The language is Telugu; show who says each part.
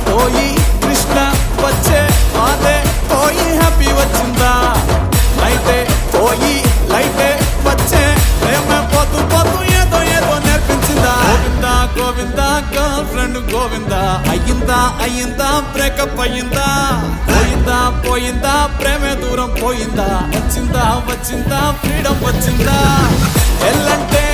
Speaker 1: పోయి కృష్ణ వచ్చే అదే పోయి హ్యాపీ వచ్చిందా లైటే పోయి లైటే వచ్చే ప్రేమ పోతూ పోతూ ఏదో ఏదో నేర్పించిందా గోవిందా గోవిందా గర్ల్ ఫ్రెండ్ గోవిందా అయ్యిందా బ్రేకప్ అయ్యిందా పోయిందా ప్రేమే దూరం పోయిందా వచ్చిందా ఫ్రీడమ్ వచ్చిందా ఎల్లంటే